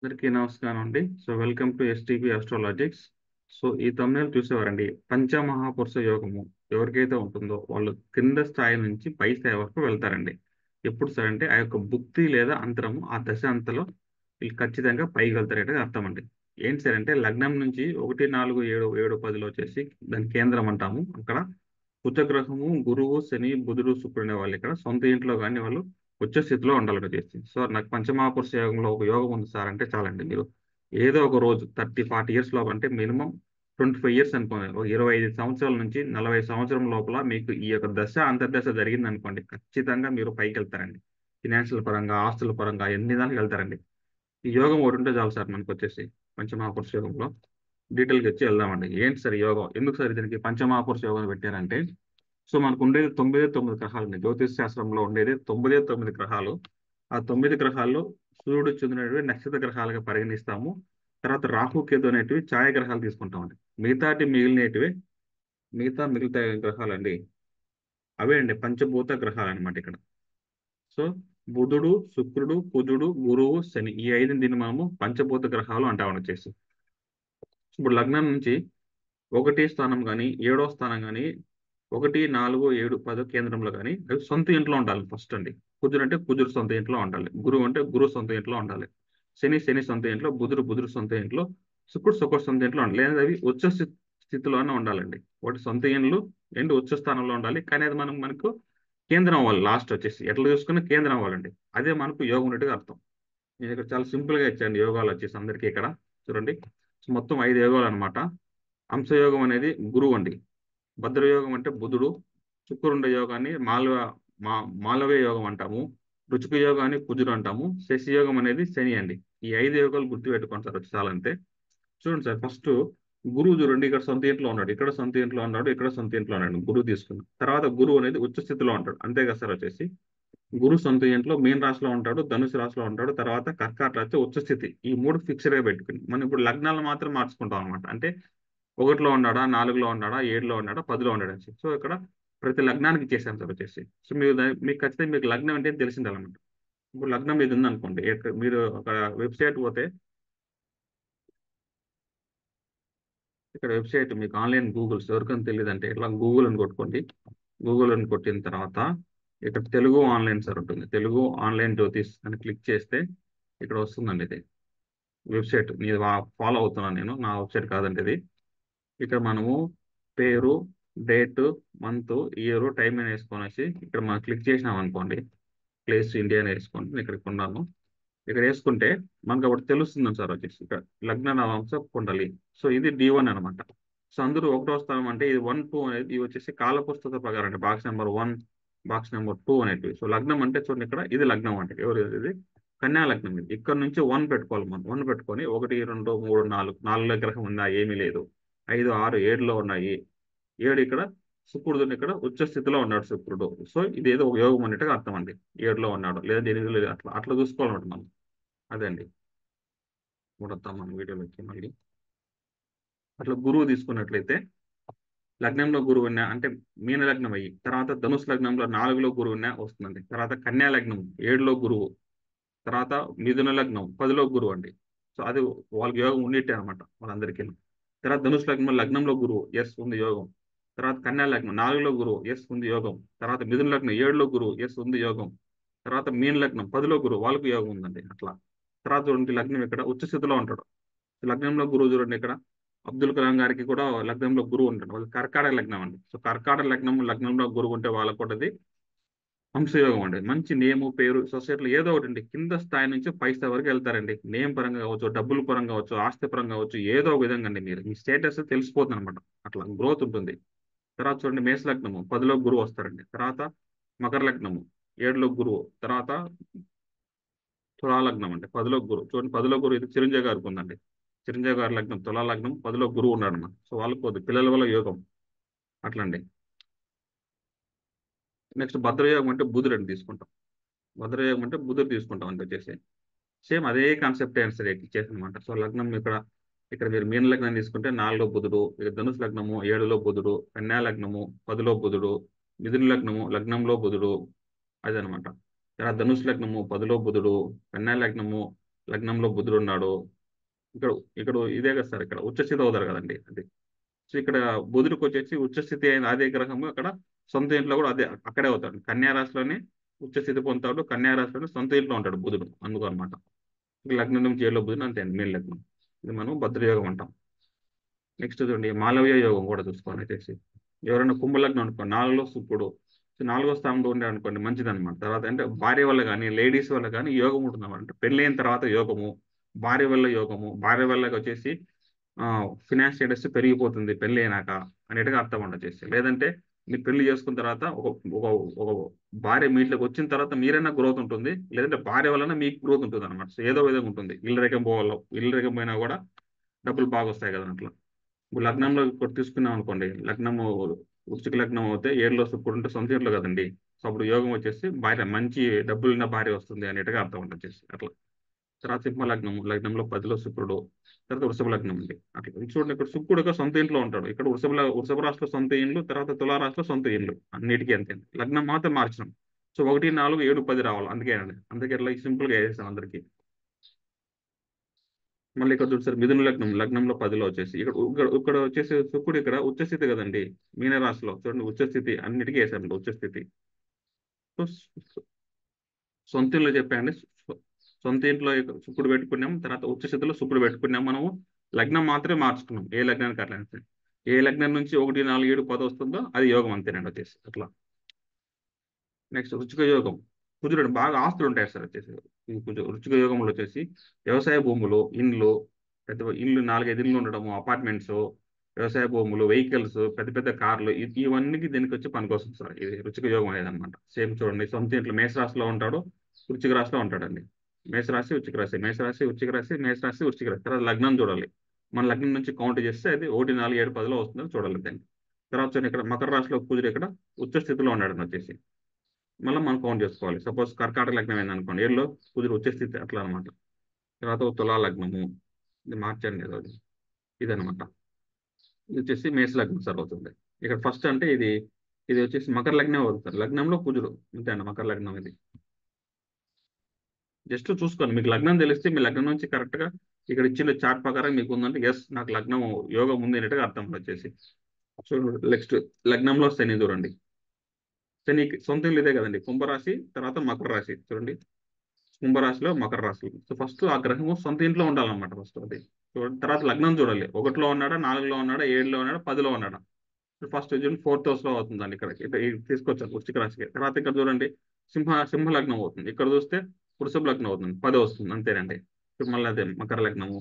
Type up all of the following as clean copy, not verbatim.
అందరికీ నమస్కారం అండి. Welcome to STP astrologics. ఈ thumbnail చూసేవారండి, పంచమహాపురుష యోగము ఎవరికైతే ఉంటుందో వాళ్ళు కింద స్థాయి నుంచి పై స్థాయి వరకు వెళ్తారండి. ఎప్పుడు సార్ అంటే ఆ యొక్క భుక్తి లేదా అంతరము ఆ దశ అంతలో వీళ్ళు ఖచ్చితంగా పైకి వెళ్తారనేది అర్థం అండి. ఏంటి సార్ అంటే లగ్నం నుంచి 1, 4, 7, 7, 10లో వచ్చేసి దాని కేంద్రం అంటాము. అక్కడ కుజగ్రహము, గురువు, శని, బుధుడు, శుక్రుడు అనే వాళ్ళు ఇక్కడ సొంత ఇంట్లో కానీ వాళ్ళు ఉచ్చ స్థితిలో ఉండాలని చేసి నాకు పంచమహాపురుష యోగంలో ఒక యోగం ఉంది సార్ అంటే చాలండి. మీరు ఏదో ఒక రోజు 30, 40 ఇయర్స్ లోపు అంటే మినిమం 25 ఇయర్స్ అనుకోండి, ఒక 25 సంవత్సరాల నుంచి 40 సంవత్సరం లోపల మీకు ఈ యొక్క దశ అంతర్దశ జరిగింది అనుకోండి, ఖచ్చితంగా మీరు పైకి వెళ్తారండి. ఫినాన్షియల్ పరంగా, ఆస్తుల పరంగా ఎన్ని దానికి వెళ్తారండి. ఈ యోగం ఒకటి ఉంటే చాలు సార్ మనకు వచ్చేసి పంచమహాపురుష యోగంలో. డీటెయిల్కి వచ్చి వెళ్దామండి. ఏంటి సార్ యోగం, ఎందుకు సార్ దీనికి పంచమహాపురుష యోగం పెట్టారంటే, మనకు ఉండేది 9 గ్రహాలండి. జ్యోతిష్ శాస్త్రంలో ఉండేది 9 గ్రహాలు. ఆ 9 గ్రహాల్లో సూర్యుడు, చంద్రుడు నక్షత్ర గ్రహాలుగా పరిగణిస్తాము. తర్వాత రాహు, కేతు అనేటివి ఛాయాగ్రహాలు తీసుకుంటామండి. మిగిలినటివి మిగతా గ్రహాలండి అవే అండి పంచభూత గ్రహాలు అనమాట ఇక్కడ. సో బుధుడు, శుక్రుడు, కుజుడు, గురువు, శని ఈ 5 దీన్ని మనము పంచభూత గ్రహాలు అంటామని వచ్చేసి. ఇప్పుడు లగ్నం నుంచి 1వ స్థానం కానీ 7వ స్థానం కానీ 1, 4, 7, 10 కేంద్రంలో కానీ అవి సొంత ఇంట్లో ఉండాలి ఫస్ట్ అండి. కుజుడు అంటే కుజుడు సొంత ఇంట్లో ఉండాలి. గురువు అంటే గురువు సొంత ఇంట్లో ఉండాలి. శని సొంత ఇంట్లో, బుధుడు సొంత ఇంట్లో, శుక్రుడు సొంత ఇంట్లో ఉండాలి. లేదా అవి ఉచ్చ స్థితిలోనే ఉండాలండి. ఒకటి సొంత ఇండ్లు, రెండు ఉచ్చ స్థానంలో ఉండాలి. కానీ అది మనకు కేంద్రం అవ్వాలి. లాస్ట్ వచ్చేసి ఎట్లా చూసుకున్నా కేంద్రం అవ్వాలండి. అదే మనకు యోగం ఉన్నట్టుగా అర్థం. నేను ఇక్కడ చాలా సింపుల్ గా ఇచ్చాను యోగాలు వచ్చేసి అందరికీ ఇక్కడ చూడండి. మొత్తం 5 యోగాలు అనమాట. అంశయోగం అనేది గురువు అండి. భద్రయోగం అంటే బుధుడు. శుక్రుండ యోగాన్ని మాలవ్య యోగం అంటాము. రుచిక యోగాన్ని కుజుడు అంటాము. శశి యోగం అనేది శని అండి. ఈ 5 యోగాలు గుర్తుపెట్టుకోండి సార్ వచ్చి చాలంటే. చూడండి సార్, ఫస్ట్ గురువు చూడండి, ఇక్కడ సొంత ఇంట్లో ఉన్నాడు, ఇక్కడ సొంత ఇంట్లో ఉన్నాడు, ఇక్కడ సొంత ఇంట్లో ఉన్నాడు. గురువు తీసుకున్నాం. తర్వాత గురువు అనేది ఉచ్చ స్థితిలో ఉంటాడు, అంతే కదా సార్ వచ్చేసి. గురు సొంత ఇంట్లో మీన రాశిలో ఉంటాడు, ధనుసు రాశిలో ఉంటాడు, తర్వాత కర్కాటక రాశి ఉచ్చ స్థితి. ఈ 3 ఫిక్స్డ్ గా పెట్టుకుని మనం ఇప్పుడు లగ్నాలు మాత్రం మార్చుకుంటాం అనమాట. అంటే 1లో ఉన్నాడా, 4లో ఉన్నాడా, 7లో ఉన్నాడా, 10లో ఉన్నాడా అని. ఇక్కడ ప్రతి లగ్నానికి ఇచ్చేసాను సార్ వచ్చేసి. మీకు ఖచ్చితంగా మీకు లగ్నం అంటే తెలిసిండాలన్నమాట. ఇప్పుడు లగ్నం ఇది ఉందనుకోండి, మీరు ఒక వెబ్సైట్ పోతే ఇక్కడ వెబ్సైట్ మీకు ఆన్లైన్ గూగుల్స్ ఎవరికైనా తెలియదు అంటే ఇట్లా గూగుల్ అని కొట్టుకోండి. గూగుల్ అని కొట్టిన తర్వాత ఇక్కడ తెలుగు ఆన్లైన్ సార్ ఉంటుంది. తెలుగు ఆన్లైన్ జ్యోతిష్ అని క్లిక్ చేస్తే ఇక్కడ వస్తుందండి ఇది వెబ్సైట్. నేను ఫాలో అవుతున్నాను, నేను నా వెబ్సైట్ కాదండి ఇది. ఇక్కడ మనము పేరు, డేట్, మంత్, ఇయర్, టైం అని వేసుకొనేసి ఇక్కడ మనం క్లిక్ చేసినాం అనుకోండి. ప్లేస్ ఇండియా అని వేసుకోండి. నేను ఇక్కడికి ఉన్నాను. ఇక్కడ వేసుకుంటే మనకు అప్పుడు తెలుస్తుంది సార్ వచ్చేసి ఇక్కడ లగ్న నవాంశ కుండలి. ఇది D1 అనమాట. అందరూ 1వ స్థానం అంటే ఇది 1, 2 అనేది ఇవి వచ్చేసి కాలపుస్తక ప్రకారం అంటే బాక్స్ నెంబర్ 1, బాక్స్ నెంబర్ 2 అనేటివి. లగ్నం అంటే చూడండి, ఇక్కడ ఇది లగ్నం అంటే ఎవరు ఇది కన్యా లగ్నం. ఇది ఇక్కడ నుంచి 1 పెట్టుకోవాలి. మనం 1 పెట్టుకొని 1, 2, 3, 4 4లో గ్రహం ఉందా, ఏమీ లేదు. 5, 6, 7లో ఉన్నాయి. 7 ఇక్కడ శుక్రుడు ఇక్కడ ఉచ్చ స్థితిలో ఉన్నాడు శుక్రుడు. ఇది ఏదో ఒక యోగం అన్నట్టుగా అర్థం అండి. 7లో ఉన్నాడు లేదా 8లో లేదు, అట్లా అట్లా చూసుకోవాలన్నమాట మనం. అదే అండి. చూడొద్దాం మనం వీడియోలోకి మళ్ళీ. అట్లా గురువు తీసుకున్నట్లయితే లగ్నంలో గురువు ఉన్నా అంటే మీన లగ్నం అయ్యి తర్వాత ధనుసు లగ్నంలో 4లో గురువు ఉన్నా వస్తుందండి. తర్వాత కన్యా లగ్నం 7లో గురువు, తర్వాత మిథున లగ్నం 10లో గురువు అండి. అది వాళ్ళకి యోగం ఉండిట్టే అనమాట వాళ్ళందరికీ. తర్వాత ధనుసు లగ్నంలో గురువు, ఎస్ ఉంది యోగం. తర్వాత కన్యా లగ్నం 4లో గురువు, ఎస్ ఉంది యోగం. తర్వాత మిథున లగ్నం 7లో గురువు, ఎస్ ఉంది యోగం. తర్వాత మీన లగ్నం 10లో గురువు, వాళ్ళకు యోగం ఉందండి అట్లా. తర్వాత చూడండి లగ్నం ఇక్కడ ఉచ్చ స్థితిలో ఉంటాడు. లగ్నంలో గురువు చూడండి ఇక్కడ అబ్దుల్ కలాం గారికి కూడా లగ్నంలో గురువు ఉంటాడు. వాళ్ళు కర్కాటక లగ్నం అండి. కర్కాటక లగ్నంలో గురువు ఉంటే వాళ్ళకు కూడా అది వంశయోగం అండి. మంచి నేము, పేరు, సొసైటీలో ఏదో ఒకటి అండి. కింద స్థాయి నుంచి పై స్థాయి వరకు వెళ్తారండి. నేమ్ పరంగా కావచ్చు, డబ్బుల పరంగా కావచ్చు, ఆస్తి పరంగా కావచ్చు, ఏదో ఒక విధంగా అండి మీరు మీ స్టేటస్ తెలిసిపోతుంది అనమాట. అట్లా గ్రోత్ ఉంటుంది. తర్వాత చూడండి మేష లగ్నము 10లో గురువు వస్తారండి. తర్వాత మకర లగ్నము 7లో గురువు. తర్వాత తులా లగ్నం అండి 10లో గురువు. చూడండి 10లో గురువు ఇది చిరంజీవి గారికి ఉందండి. చిరంజీవి గారి లగ్నం తులా లగ్నం 10లో గురువు ఉన్నాడు అన్నమాట. వాళ్ళకు కొద్ది పిల్లల వల్ల యోగం అట్లండి. నెక్స్ట్ భద్రయోగం అంటే బుధుడు అని తీసుకుంటాం. భద్రయోగం అంటే బుధుడు తీసుకుంటాం అంటే వచ్చేసి సేమ్ అదే కాన్సెప్ట్ ఆన్సర్ ఇచ్చేసి అనమాట. లగ్నం ఇక్కడ మీరు మీన లగ్నం తీసుకుంటే 4లో బుధుడు, ఇక ధనుసు లగ్నము 7లో బుధుడు, కన్యా లగ్నము 10లో బుధుడు, మిథున లగ్నంలో బుధుడు అదనమాట. తర్వాత ధనుసు లగ్నము 10లో బుధుడు, కన్యా లగ్నము లగ్నంలో బుధుడు ఉన్నాడు. ఇక్కడ ఇక్కడ ఇదే కదా సార్, ఇక్కడ ఉచ్చస్థితి అవుతారు కదండి అది. సో ఇక్కడ బుధుడికి వచ్చేసి ఉచ్చస్థితి అయిన అదే గ్రహము అక్కడ సొంత ఇంట్లో కూడా అదే అక్కడే అవుతాడు. కన్యా రాశిలోనే ఉచ్చస్థితి పొందుతాడు, కన్యా రాశిలోనే సొంత ఇంట్లో ఉంటాడు బుధుడు, అందుకు అనమాట. లగ్నం నుంచి ఏళ్ళలో బుధుడు అంతే అండి, మెయిన్ లగ్నం. ఇది మనం భద్రయోగం అంటాం. నెక్స్ట్ చూడండి మాలవ్య యోగం కూడా చూసుకోండి వచ్చేసి. ఎవరైనా కుంభలగ్నం అనుకోండి, నాలుగులో శుక్రుడు, సో నాలుగో స్థానంలో ఉండే అనుకోండి మంచిది అనమాట. తర్వాత అంటే భార్య వల్ల కానీ లేడీస్ వల్ల కానీ యోగం ఉంటుంది అనమాట. అంటే పెళ్ళైన తర్వాత యోగము, భార్య వల్ల యోగము, భార్య వల్ల వచ్చేసి ఫినాన్స్ స్టేటస్ పెరిగిపోతుంది పెళ్ళి అయినాక అనేట్టుగా అర్థం అండి వచ్చేసి. లేదంటే మీరు పెళ్లి చేసుకున్న తర్వాత ఒక ఒక భార్య మీ ఇంట్లోకి వచ్చిన తర్వాత మీరైనా గ్రోత్ ఉంటుంది, లేదంటే భార్య వలన మీకు గ్రోత్ ఉంటుంది అనమాట. సో ఏదో విధంగా ఉంటుంది. ఇల్లు రేఖం పోవాలో, ఇల్లు రేఖం పోయినా కూడా డబ్బులు బాగా వస్తాయి కదా అట్లా. ఇప్పుడు లగ్నంలో ఇప్పుడు తీసుకున్నాం అనుకోండి, లగ్నము వృశ్చిక లగ్నం అయితే ఏడులో శుక్రుడు ఉంటే సొంత ఇంట్లో కదండి. సో అప్పుడు యోగం వచ్చేసి భార్య మంచి డబ్బులు ఉన్న భార్య వస్తుంది అనేట్టుగా అర్థం ఉంటుంది వచ్చేసి అట్లా. తర్వాత సింహ లగ్నము, లగ్నంలో 10లో శుక్రుడు, తర్వాత వృషభ లగ్నం ఉంది అట్లా. చూడండి ఇక్కడ శుక్రుడు యొక్క సొంత ఇంట్లో ఉంటాడు. ఇక్కడ వృషభ రాశిలో సొంత ఇండ్లు, తర్వాత తులా రాశిలో సొంత ఇండ్లు, అన్నిటికీ అంతే. లగ్నం మాత్రం మార్చినాం. సో 1, 4, 7, 10 రావాలి, అందుకేనండి. అందుకే ఇట్లా సింపుల్ గా వేసేసాం అందరికి. మళ్ళీ ఇక్కడ చూడు సార్, మిథున లగ్నం, లగ్నంలో 10లో వచ్చేసి ఇక్కడ ఇక్కడ ఇక్కడ వచ్చేసి శుక్రుడు ఇక్కడ ఉచ్చస్థితి కదండి. మీన రాశిలో చూడండి ఉచ్చస్థితి, అన్నిటికీ వేసాడు ఉచ్చస్థితి. సో సొంత ఇల్లు చెప్పండి. సొంత ఇంట్లో శుక్రుడు పెట్టుకున్నాం, తర్వాత ఉచ్చస్థితిలో శుక్రుడు పెట్టుకున్నాం మనము. లగ్నం మాత్రమే మార్చుకున్నాం, ఏ లగ్నానికి అట్లా అంతే. ఏ లగ్నం నుంచి 1, 4, 7, 10 వస్తుందో అది యోగం అంతేనండి వచ్చేసి అట్లా. నెక్స్ట్ వృచ్చిక యోగం, కుజుడు బాగా ఆస్తులు ఉంటాయి సార్ వచ్చేసి. ఈ వృచ్చిక యోగంలో వచ్చేసి వ్యవసాయ భూములు, ఇండ్లు, పెద్ద ఇల్లు 4, 5 ఇల్లు ఉండడము, అపార్ట్మెంట్స్, వ్యవసాయ భూములు, వెహికల్స్, పెద్ద పెద్ద కార్లు, ఇవన్నీ దీనికి వచ్చి పనికొస్తుంది సార్. ఇది వృచ్చిక యోగం అనేది అనమాట. సేమ్ చూడండి, సొంత ఇంట్లో మేషరాశిలో ఉంటాడు, వృచ్చిక రాశిలో ఉంటాడండి. మేషరాశి వృచ్చిక రాశి, మేషరాశి వృచ్చిక రాశి, మేషరాశి వృచ్చిక రాశి. తర్వాత లగ్నం చూడాలి. మన లగ్నం నుంచి కౌంట్ చేస్తే అది 1, 4, 7, 10లో వస్తుందని చూడాలి దాన్ని. తర్వాత చూడండి ఇక్కడ మకర రాశిలో కుజుడు ఇక్కడ ఉచ్చ స్థితిలో ఉన్నాడు వచ్చేసి. మళ్ళీ మనం కౌంట్ చేసుకోవాలి. సపోజ్ కర్కాటక లగ్నం ఏంది అనుకోండి, ఏళ్ళలో కుజుడు వచ్చే స్థితి అట్లా అనమాట. తర్వాత తులా లగ్నము, ఇది మార్చండి కదా అది, ఇదనమాట. ఇది వచ్చేసి మేష లగ్నం సార్ అవుతుంది. ఇక్కడ ఫస్ట్ అంటే ఇది ఇది వచ్చేసి మకర లగ్నం అవుతుంది సార్. లగ్నంలో కుజుడు అంతే అండి, మకర లగ్నం ఇది. జస్ట్ చూసుకోండి, మీకు లగ్నం తెలిస్తే మీ లగ్నం నుంచి కరెక్ట్ గా ఇక్కడ ఇచ్చిన చార్ట్ ప్రకారం మీకు ఉందంటే ఎస్ నాకు లగ్నం యోగం ఉంది అన్నట్టుగా అర్థం వచ్చేసి. సో నెక్స్ట్ లగ్నంలో శని చూడండి. శని సొంత ఇల్లు ఇదే కదండి, కుంభరాశి తర్వాత మకర రాశి చూడండి. కుంభరాశిలో మకర రాశి. సో ఫస్ట్ ఆ గ్రహము సొంత ఇంట్లో ఉండాలన్నమాట ఫస్ట్ అది చూడండి. తర్వాత లగ్నం చూడాలి, 1లో ఉన్నాడా, 4లో ఉన్నాడా, 7లో ఉన్నాడా, 10లో ఉన్నాడా. ఫస్ట్ చూడండి 4th హౌస్ లో అవుతుందండి ఇక్కడ తీసుకొచ్చారు వృశ్చిక రాశికి. తర్వాత ఇక్కడ చూడండి సింహ లగ్నం అవుతుంది. ఇక్కడ చూస్తే వృషభ లగ్నం అవుతుంది, 10 వస్తుంది అంతేనండి. ఇప్పుడు మళ్ళీ అదే మకర లగ్నము,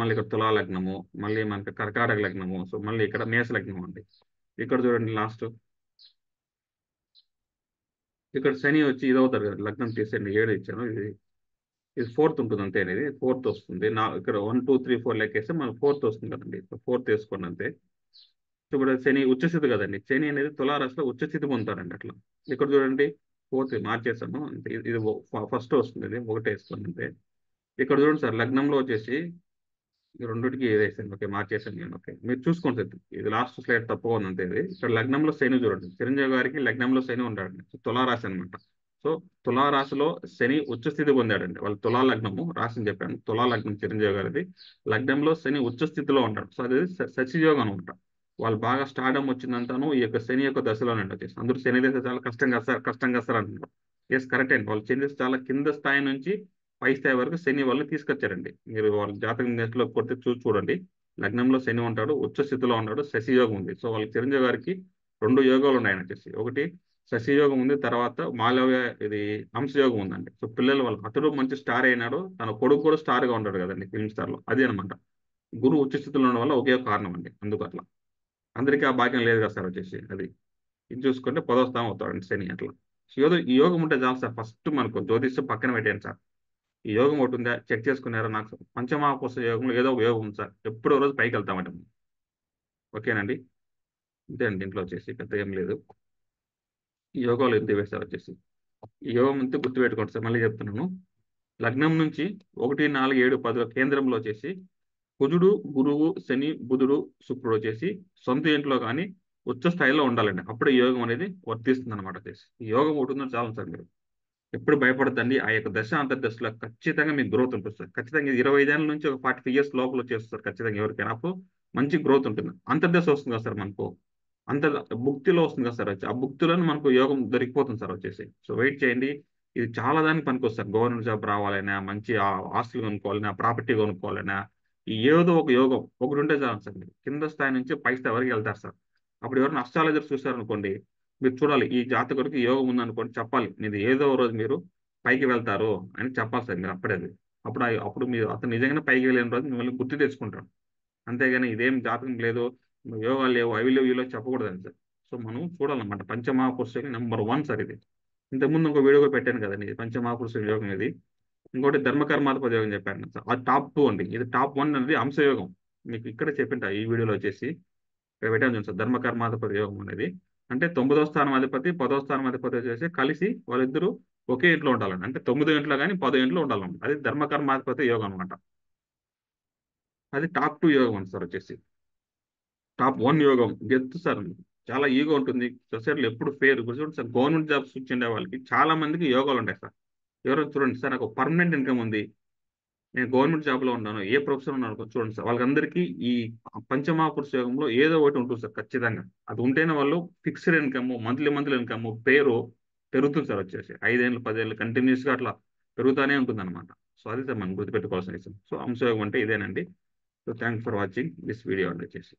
మళ్ళీ ఇక్కడ తులా లగ్నము, మళ్ళీ మనకి కర్కాటక లగ్నము, సో మళ్ళీ ఇక్కడ మేష లగ్నం అండి. ఇక్కడ చూడండి లాస్ట్ ఇక్కడ శని వచ్చి ఇది అవుతారు కదా, లగ్నం తీసేయండి 7 ఇచ్చాను, ఇది ఇది 4th ఉంటుంది అంతే. అనేది 4th వస్తుంది. ఇక్కడ 1, 2, 3, 4 లెక్కేస్తే మనకు 4th వస్తుంది కదండి. 4th వేసుకోండి అంతే. ఇప్పుడు శని ఉచ్చస్థితి కదండి, శని అనేది తులారాశిలో ఉచ్చస్థితి పొందుతారండి అట్లా. ఇక్కడ చూడండి 4th మార్చేసాను అంతే. ఇది ఫస్ట్ వస్తుంది, ఇది 1 వేసుకోండి అంతే. ఇక్కడ చూడండి సార్, లగ్నంలో వచ్చేసి ఈ రెండింటికి ఇది వేసాను ఓకే, మార్చేసాను నేను ఓకే. మీరు చూసుకోండి సార్, ఇది లాస్ట్ స్లైడ్ తప్పుగా ఉంది అంతే. ఇది ఇక్కడ లగ్నంలో శని చూడండి, చిరంజీవి గారికి లగ్నంలో శని ఉంటాడండి. తులారాశి అనమాట. సో తులారాశిలో శని ఉచ్చ స్థితి పొందాడండి. వాళ్ళు తులా లగ్నము రాశిని చెప్పాను, తులా లగ్నం చిరంజీవి గారిది. లగ్నంలో శని ఉచ్చ స్థితిలో ఉంటాడు. సో అది శశియోగం అనమాట. వాళ్ళు బాగా స్టార్డమ్ వచ్చిందంతాను ఈ యొక్క శని యొక్క దశలోనే వచ్చేసి. అందరూ శని దశ చాలా కష్టంగా వస్తారు, కష్టంగా వస్తారు అంటున్నారు. ఎస్ కరెక్ట్ అండి, వాళ్ళు శని దశ చాలా కింద స్థాయి నుంచి పై స్థాయి వరకు శని వాళ్ళని తీసుకొచ్చారండి. మీరు వాళ్ళ జాతకం దశలో కొడితే చూడండి. లగ్నంలో శని ఉంటాడు, ఉచ్చ స్థితిలో ఉన్నాడు, శశియోగం ఉంది. సో వాళ్ళకి చిరంజీవి గారికి 2 యోగాలు ఉన్నాయని వచ్చేసి. ఒకటి శశియోగం ఉంది, తర్వాత మాలవ్య ఇది హంసయోగం ఉందండి. సో పిల్లలు వాళ్ళ అతడు మంచి స్టార్ అయినాడు, తన కొడుకు కూడా స్టార్ గా ఉంటాడు కదండి ఫిల్మ్ స్టార్ లో, అది అనమాట. గురువు ఉచ్చ స్థితిలో ఉండడం వల్ల ఒకే కారణం అండి, అందుకు అట్లా. అందరికీ ఆ భాగ్యం లేదు కదా సార్ వచ్చేసి అది. ఇది చూసుకుంటే 10వ స్థానం అవుతాడండి శని అట్లా. సో ఈ యోగం ఉంటే చాలు సార్. ఫస్ట్ మనకు జ్యోతిష్యం పక్కన పెట్టాను సార్, ఈ యోగం ఒకటి ఉందా చెక్ చేసుకున్నారా. నాకు పంచమహాపురుష యోగంలో ఏదో ఒక యోగం ఉంది సార్, ఎప్పుడో రోజు పైకి వెళ్తామంట. ఓకేనండి, అంతే అండి. ఇంట్లో వచ్చేసి పెద్ద ఏం లేదు. ఈ యోగాలు ఎంత వేస్తారు వచ్చేసి. ఈ యోగం అంతా గుర్తుపెట్టుకోండి సార్, మళ్ళీ చెప్తున్నాను. లగ్నం నుంచి 1, 4, 7, 10 కేంద్రంలో వచ్చేసి కుజుడు, గురువు, శని, బుధుడు, శుక్రుడు వచ్చేసి సొంత ఇంట్లో కానీ ఉచ్చ స్థాయిలో ఉండాలండి. అప్పుడే యోగం అనేది వర్తిస్తుంది అనమాట వచ్చేసి. ఈ యోగం ఒకటి ఉందని చాలు సార్ మీరు. ఎప్పుడు భయపడద్దండి. ఆ యొక్క దశ అంతర్దశలో ఖచ్చితంగా మీకు గ్రోత్ ఉంటుంది సార్. ఖచ్చితంగా 25 ఏళ్ల నుంచి ఒక 45 ఇయర్స్ లోపల వచ్చేస్తారు ఖచ్చితంగా ఎవరికైనా. అప్పుడు మంచి గ్రోత్ ఉంటుంది. అంతర్దశ వస్తుంది కదా సార్ మనకు. అంత భుక్తిలో వస్తుంది కదా సార్ వచ్చి. ఆ భుక్తిలోనే మనకు యోగం దొరికిపోతుంది సార్ వచ్చేసి. సో వెయిట్ చేయండి. ఇది చాలా దానికి పనికొస్తుంది సార్. గవర్నమెంట్ జాబ్ రావాలన్నా, మంచి ఆస్తులు కొనుక్కోవాలన్నా, ప్రాపర్టీ కొనుక్కోవాలన్నా, ఈ ఏదో ఒక యోగం ఒకటి ఉంటే చాలు సార్. మీరు కింద స్థాయి నుంచి పై స్థాయి వరకు వెళ్తారు సార్. అప్పుడు ఎవరైనా అస్ట్రాలజర్ చూసారనుకోండి, మీరు చూడాలి ఈ జాతకుడికి యోగం ఉందనుకోండి చెప్పాలి. మీరు ఏదో ఓ రోజు మీరు పైకి వెళ్తారు అని చెప్పాలి సార్ మీరు అప్పుడే అది. అప్పుడు మీరు అతను నిజంగానే పైకి వెళ్ళిన రోజు మిమ్మల్ని గుర్తు తెచ్చుకుంటాడు. అంతేగాని ఇదేం జాతకం లేదు, యోగాలు లేవు, అవి లేవు, ఇవి లేవు చెప్పకూడదండి సార్. సో మనం చూడాలన్నమాట. పంచమహాపురుషులకి నెంబర్ 1 సార్ ఇది. ఇంతకుముందు ఇంకో వీడియో కూడా పెట్టాను కదండి, ఇది పంచమహాపురుషుల యోగం ఇది. ఇంకోటి ధర్మకర్మాధిపతి యోగం చెప్పాను సార్. అది టాప్ 2 అండి. ఇది టాప్ 1 అనేది అంశయోగం. మీకు ఇక్కడ చెప్పింట ఈ వీడియోలో వచ్చేసి ఇక్కడ పెట్టాను చూడండి సార్. ధర్మకర్మాధిపతి యోగం అనేది అంటే 9వ స్థానం అధిపతి 10వ స్థానం అధిపతి వచ్చేసి కలిసి వాళ్ళిద్దరూ ఒకే ఇంట్లో ఉండాలండి. అంటే 9 ఇంట్లో కానీ 10 ఇంట్లో ఉండాలన్నమాట. అది ధర్మకర్మాధిపతి యోగం అనమాట. అది టాప్ 2 యోగం అండి సార్ వచ్చేసి. టాప్ 1 యోగం గెత్తు సార్. చాలా ఈగో ఉంటుంది సొసైటీలో. ఎప్పుడు ఫేర్ ఇప్పుడు చూడండి సార్, గవర్నమెంట్ జాబ్స్ ఉండే వాళ్ళకి చాలా మందికి యోగాలు ఉంటాయి సార్. ఎవరో చూడండి సార్, నాకు పర్మనెంట్ ఇన్కమ్ ఉంది, నేను గవర్నమెంట్ జాబ్ లో ఉన్నాను, ఏ ప్రొఫెషన్ ఉన్నాను చూడండి సార్, వాళ్ళందరికీ ఈ పంచమహాపురుష యోగంలో ఏదో ఒకటి ఉంటుంది సార్ ఖచ్చితంగా. అది ఉంటేనే వాళ్ళు fixed income, monthly monthly income, పేరు పెరుగుతుంది సార్ వచ్చేసి. 5 ఏళ్ళు 10 ఏళ్ళు కంటిన్యూస్ గా అట్లా పెరుగుతానే ఉంటుంది అనమాట. సో అది సార్ మనం గుర్తుపెట్టుకోవాల్సిన విషయం. సో అంశయోగం అంటే ఇదేనండి. So thanks for watching this video అండి వచ్చేసి.